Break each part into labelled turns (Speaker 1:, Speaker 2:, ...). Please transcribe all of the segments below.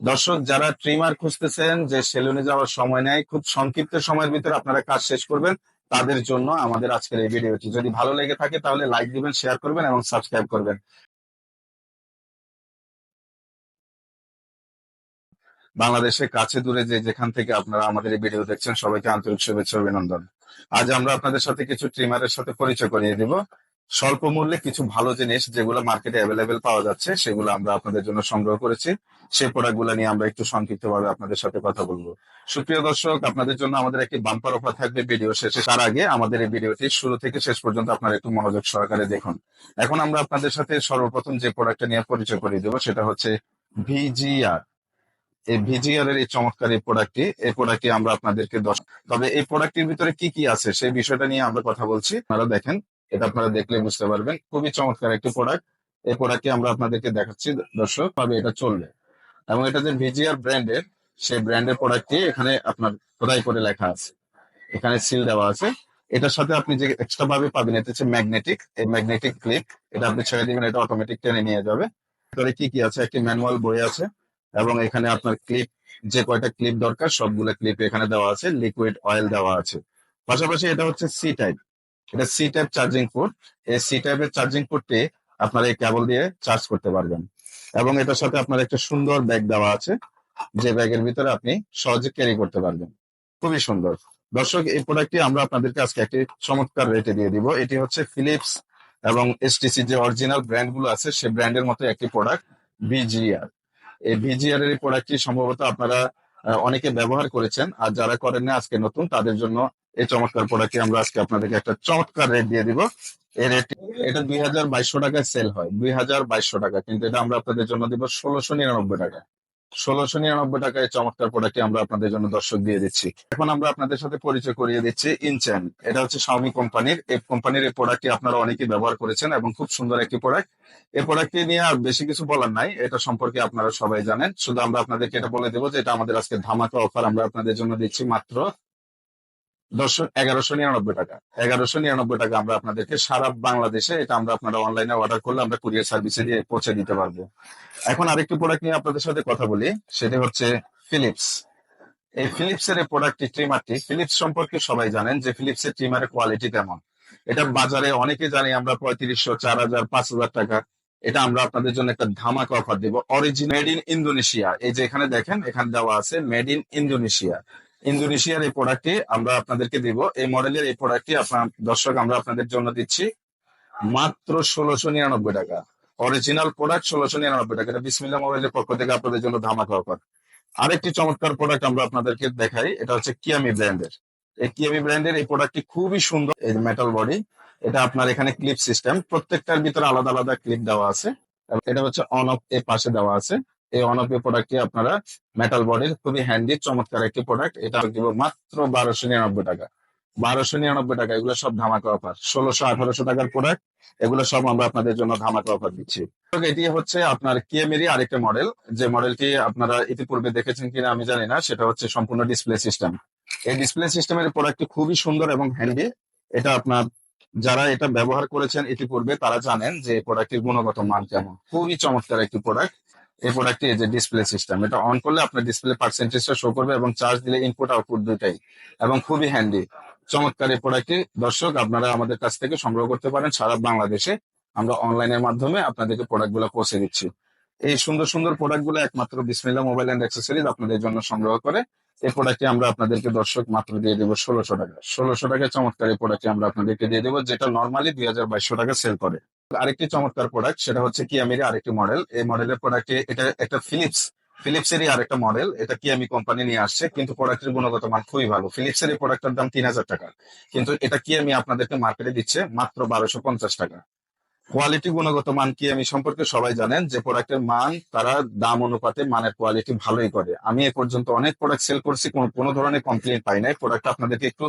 Speaker 1: দর্শক, যারা ট্রিমার খুঁজতেছেন, যে সেলুনে যাওয়ার সময় নেই, খুব সংক্ষিপ্ত সময়ের ভিতরে আপনারা কাজ শেষ করবেন, তাদের জন্য আমাদের আজকের এই ভিডিওটি। যদি ভালো লেগে থাকে তাহলে লাইক দিবেন, শেয়ার করবেন এবং সাবস্ক্রাইব করবেন। বাংলাদেশের কাছে দূরে যে যেখান থেকে আপনারা আমাদের এই ভিডিও দেখছেন, সবাইকে আন্তরিক শুভেচ্ছা ও অভিনন্দন। আজ আমরা আপনাদের সাথে কিছু ট্রিমারের সাথে পরিচয় করিয়ে দিব। স্বল্প মূল্যে কিছু ভালো জিনিস যেগুলো মার্কেটে অ্যাভেলেবেল পাওয়া যাচ্ছে, সেগুলো আমরা আপনাদের জন্য সংগ্রহ করেছি। সেই প্রোডাক্টগুলো নিয়ে আমরা একটু সংক্ষিপ্তভাবে আপনাদের সাথে কথা বলবো। সুপ্রিয় দর্শক, আপনাদের জন্য আমাদের একটি বাম্পার অফার থাকবে ভিডিও শেষে। তার আগে আমাদের এই ভিডিওটি শুরু থেকে শেষ পর্যন্ত আপনারা একটু মনোযোগ সহকারে দেখুন। এখন আমরা আপনাদের সাথে সর্বপ্রথম যে প্রোডাক্টটা নিয়ে পরিচয় করিয়ে দেবো, সেটা হচ্ছে ভিজিআর। এই ভিজিআর এর এই চমৎকার এই প্রোডাক্টটি আমরা আপনাদেরকে তবে এই প্রোডাক্টের ভিতরে কি কি আছে সেই বিষয়টা নিয়ে আমরা কথা বলছি। আপনারা দেখেন, এটা আপনারা দেখলে বুঝতে পারবেন, খুবই চমৎকার একটি প্রোডাক্ট। এই প্রোডাক্টটি আমরা আপনাদেরকে দেখাচ্ছি দর্শক, ভাবে এটা চলবে। এবং এটা যে ভিজিআর ব্র্যান্ডের, সেই ব্র্যান্ডের প্রোডাক্টটি এখানে আপনার খোদাই করে লেখা আছে, এখানে সিল দেওয়া আছে। এটার সাথে আপনি যে এক্সট্রা ভাবে পাবেন, এটা হচ্ছে ম্যাগনেটিক, এই ম্যাগনেটিক ক্লিপ। এটা আপনি ছেড়ে দিবেন, এটা অটোমেটিক টেনে নিয়ে যাবে। ভিতরে কি কি আছে, একটি ম্যানুয়াল বই আছে, এবং এখানে আপনার ক্লিপ, যে কয়টা ক্লিপ দরকার সবগুলো ক্লিপ এখানে দেওয়া আছে, লিকুইড অয়েল দেওয়া আছে। পাশাপাশি এটা হচ্ছে সি টাইপ, এটা সি টাইপ চার্জিং পোর্ট। এই সি টাইপের চার্জিং পোর্টটি আপনারা এই কেবল দিয়ে চার্জ করতে পারবেন। এবং এটার সাথে আপনার একটা সুন্দর ব্যাগ দেওয়া আছে, যে ব্যাগের ভিতরে আপনি সহজে ক্যারি করতে পারবেন। খুবই সুন্দর। দর্শক, এই প্রোডাক্টটি আমরা আপনাদেরকে আজকে একটি চমৎকার রেটে দিয়ে দিব। এটি হচ্ছে ফিলিপস এবং এসটিসি যে অরিজিনাল ব্র্যান্ড গুলো আছে, সেই ব্র্যান্ডের মতো একটি প্রোডাক্ট, ভিজিআর। এই ভিজিআর এর প্রোডাক্টটি সম্ভবত আপনারা অনেকে ব্যবহার করেছেন, আর যারা করেন না, আজকে নতুন তাদের জন্য এই চমৎকার প্রোডাক্টটি আমরা আজকে আপনাদেরকে একটা চমৎকার রেট দিয়ে দিব। এই রেট, এটা 2200 টাকায় সেল হয়, 2200 টাকা, কিন্তু এটা আমরা আপনাদের জন্য দিব 1699 টাকা। 1699 টাকায় চমৎকার প্রোডাক্টটি আমরা আপনাদের জন্য দর্শক দিয়ে দিচ্ছি। এখন আমরা আপনাদের সাথে পরিচয় করিয়ে দিচ্ছি ইনচ্যান। এটা হচ্ছে শাওমি কোম্পানির। এই কোম্পানির এই প্রোডাক্টটি আপনারা অনেকেই ব্যবহার করেছেন এবং খুব সুন্দর একটি প্রোডাক্ট। এই প্রোডাক্টটি নিয়ে আর বেশি কিছু বলার নাই, এটা সম্পর্কে আপনারা সবাই জানেন। শুধু আমরা আপনাদেরকে এটা বলে দেবো যে এটা আমাদের আজকে ধামাকা অফার আমরা আপনাদের জন্য দিচ্ছি মাত্র দর্শক 1199 টাকা। 1199 টাকা আমরা আপনাদেরকে সারা বাংলাদেশে, এটা আমরা আপনারা অনলাইনে অর্ডার করলে আমরা কুরিয়ার সার্ভিসে দিয়ে পৌঁছে দিতে পারবো। এখন আরেকটি প্রোডাক্ট নিয়ে আপনাদের সাথে কথা বলি, সেটা হচ্ছে ফিলিপস। এই ফিলিপস এর প্রোডাক্টটি, ট্রিমারটি, ফিলিপস সম্পর্কে সবাই জানেন যে ফিলিপস এর ট্রিমারের কোয়ালিটি কেমন। এটা বাজারে অনেকে জানি আমরা 3500, 4000, 5000 টাকা। এটা আমরা আপনাদের জন্য একটা ধামাকা অফার দিব, অরিজিনাল মেড ইন ইন্দোনেশিয়া। এই যে এখানে দেখেন, এখানে দেওয়া আছে মেড ইন ইন্দোনেশিয়া। ইন্দোনেশিয়ার এই প্রোডাক্টটি আমরা আপনাদেরকে দিব। এই মডেলের এই প্রোডাক্টটি আপনার দর্শক আমরা আপনাদের জন্য দিচ্ছি মাত্র 1699 টাকা। অরিজিনাল প্রোডাক্ট 1699 টাকা। এটা বিসমিল্লাহ মোবাইলের পক্ষ থেকে আপনাদের জন্য ধামাকা অফার। আরেকটি চমৎকার প্রোডাক্ট আমরা আপনাদেরকে দেখাই, এটা হচ্ছে কিয়ামি ব্র্যান্ডের। এই কিয়ামি ব্র্যান্ডের এই প্রোডাক্টটি খুবই সুন্দর। এই মেটাল বডি, এটা আপনার এখানে ক্লিপ সিস্টেম, প্রত্যেকটার ভিতরে আলাদা আলাদা ক্লিপ দেওয়া আছে। এবং এটা হচ্ছে অন অফ এর পাশে দেওয়া আছে। এই অন অফ এর প্রোডাক্টটি আপনারা, মেটাল বডির, খুবই হ্যান্ডি চমৎকার একটি প্রোডাক্ট। এটা দিব মাত্র 1299 টাকা। 1299 টাকা, এগুলো সব ধামাকা অফার। 1600, 1800 টাকার প্রোডাক্ট, এগুলো সব আমরা আপনাদের জন্য ধামাকা অফার দিচ্ছি। এটি হচ্ছে আপনার কিয়ামেরই আরেকটা মডেল, যে মডেলটি আপনারা ইতিপূর্বে দেখেছেন কিনা আমি জানি না। সেটা হচ্ছে সম্পূর্ণ ডিসপ্লে সিস্টেম। এই ডিসপ্লে সিস্টেমের প্রোডাক্টটি খুবই সুন্দর এবং হ্যান্ডি। এটা আপনার, যারা এটা ব্যবহার করেছেন ইতিপূর্বে তারা জানেন যে এই প্রোডাক্টের গুণগত মান কেমন। খুবই চমৎকার একটি প্রোডাক্ট। এই প্রোডাক্টটি, এই যে ডিসপ্লে সিস্টেম, এটা অন করলে আপনার ডিসপ্লে পার্সেন্টেজটা শো করবে, এবং চার্জ দিলে ইনপুট আউটপুট দুটাই, এবং খুবই হ্যান্ডি। চমৎকার এই প্রোডাক্টটি দর্শক আপনারা আমাদের কাছ থেকে সংগ্রহ করতে পারেন সারা বাংলাদেশে। আমরা অনলাইনের মাধ্যমে আপনাদেরকে প্রোডাক্ট গুলো পৌঁছে দিচ্ছি। এই সুন্দর সুন্দর প্রোডাক্ট গুলো একমাত্র বিসমিল্লাহ মোবাইল অ্যান্ড অ্যাক্সেসরিজ আপনাদের জন্য সংগ্রহ করে। এই প্রোডাক্টটি আমরা আপনাদেরকে দর্শক মাত্র দিয়ে দেবো 1600 টাকা। 1600 টাকায় চমৎকার এই প্রোডাক্টটি আমরা আপনাদেরকে দিয়ে দেবো, যেটা নর্মালি 2200 টাকা সেল করে। আরেকটি চমৎকার প্রোডাক্ট, সেটা হচ্ছে কিয়ামির আরেকটি মডেল। এই মডেলের প্রোডাক্টটি, এটা একটা ফিলিপসেরই আরেকটা মডেল। এটা কিয়ামি কোম্পানি নিয়ে আসছে, কিন্তু প্রোডাক্টের গুণগত মান খুবই ভালো। ফিলিপসের এই প্রোডাক্টের দাম 3000 টাকা, কিন্তু এটা কিয়ামি আপনাদেরকে মার্কেটে দিচ্ছে মাত্র 1250 টাকা। কোয়ালিটি, গুণগত মান কি আমি সম্পর্কে সবাই জানেন যে প্রোডাক্টের মান তারা দাম অনুপাতে মানের কোয়ালিটি ভালোই করে। আমি এ পর্যন্ত অনেক প্রোডাক্ট সেল করছি, কোনো ধরনের কমপ্লেন পাই নাই। প্রোডাক্ট আপনাদেরকে একটু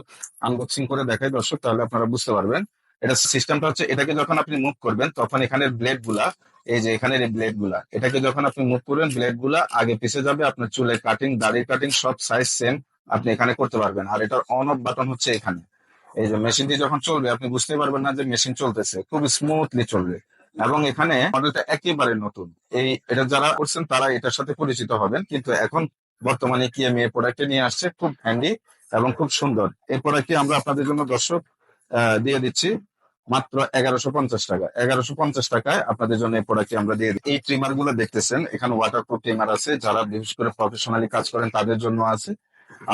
Speaker 1: আনবক্সিং করে দেখাই দর্শক, তাহলে আপনারা বুঝতে পারবেন। এটা সিস্টেমটা হচ্ছে, এটাকে যখন আপনি মুভ করবেন তখন এখানের ব্লেড গুলা, এই যে এখানের এই ব্লেড গুলা, এটাকে যখন আপনি মুভ করবেন ব্লেড গুলা আগে পিছে যাবে। আপনার চুলের কাটিং, দাড়ির কাটিং সব সাইজ সেম আপনি এখানে করতে পারবেন। আর এটার অন অফ বাটন হচ্ছে এখানে। এই যে মেশিনটি যখন চলবে আপনি বুঝতে পারবেন না যে মেশিন চলতেছে, খুব স্মুথলি চলবে। এবং এখানে মডেলটা একেবারে নতুন। এটা যারা করছেন তারা এটার সাথে পরিচিত হবেন, কিন্তু এখন বর্তমানে কিএমই এই প্রোডাক্টে নিয়ে আসছে, খুব হ্যান্ডি এবং খুব সুন্দর। এই প্রোডাক্টটি আমরা আপনাদের জন্য দর্শক দিয়ে দিচ্ছি মাত্র 1150 টাকা। 1150 টাকায় আপনাদের জন্য এই প্রোডাক্টটি আমরা দিয়ে দিই। এই ট্রিমার গুলো দেখতেছেন, এখানে ওয়াটারপ্রুফ ট্রিমার আছে, যারা বিশেষ করে প্রফেশনালি কাজ করেন তাদের জন্য আছে।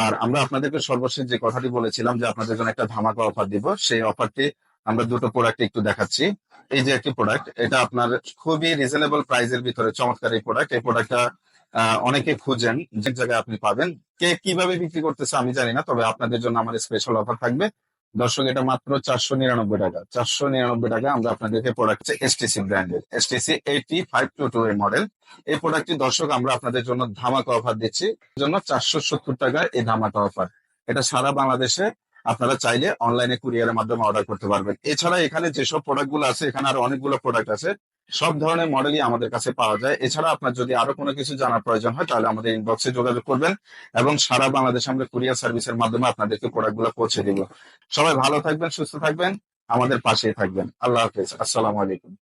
Speaker 1: আর আমরা আপনাদেরকে সর্বশেষ যে কথাটি বলেছিলাম যে আপনাদের জন্য একটা ধামাকা অফার দিব, সেই অফারটি আমরা দুটো প্রোডাক্ট একটু দেখাচ্ছি। এই যে একটি প্রোডাক্ট, এটা আপনার খুবই রিজনেবল প্রাইসের ভিতরে চমৎকার এই প্রোডাক্ট। এই প্রোডাক্টটা অনেকে খুঁজেন, যে জায়গায় আপনি পাবেন। কে কিভাবে বিক্রি করতেছে আমি জানি না, তবে আপনাদের জন্য আমার স্পেশাল অফার থাকবে দর্শক। এটা মাত্র 499 টাকা। 499 টাকা আমরা আপনাদেরকে প্রোডাক্ট এসটিসি ব্র্যান্ডের এসটিসি 8522 এর মডেল। এই প্রোডাক্টটি দর্শক আমরা আপনাদের জন্য ধামাকা অফার দিচ্ছি, জন্য 470 টাকায় এই ধামাকা অফার। এটা সারা বাংলাদেশে আপনারা চাইলে অনলাইনে কুরিয়ারের মাধ্যমে অর্ডার করতে পারবেন। এছাড়া এখানে যেসব প্রোডাক্ট গুলো আছে, এখানে আরো অনেকগুলো প্রোডাক্ট আছে, সব ধরনের মডেলই আমাদের কাছে পাওয়া যায়। এছাড়া আপনার যদি আরো কোনো কিছু জানার প্রয়োজন হয় তাহলে আমাদের ইনবক্সে যোগাযোগ করবেন, এবং সারা বাংলাদেশে আমরা কুরিয়ার সার্ভিসের মাধ্যমে আপনাদেরকে প্রোডাক্ট গুলো পৌঁছে দিব। সবাই ভালো থাকবেন, সুস্থ থাকবেন, আমাদের পাশেই থাকবেন। আল্লাহ হাফেজ, আসসালামু আলাইকুম।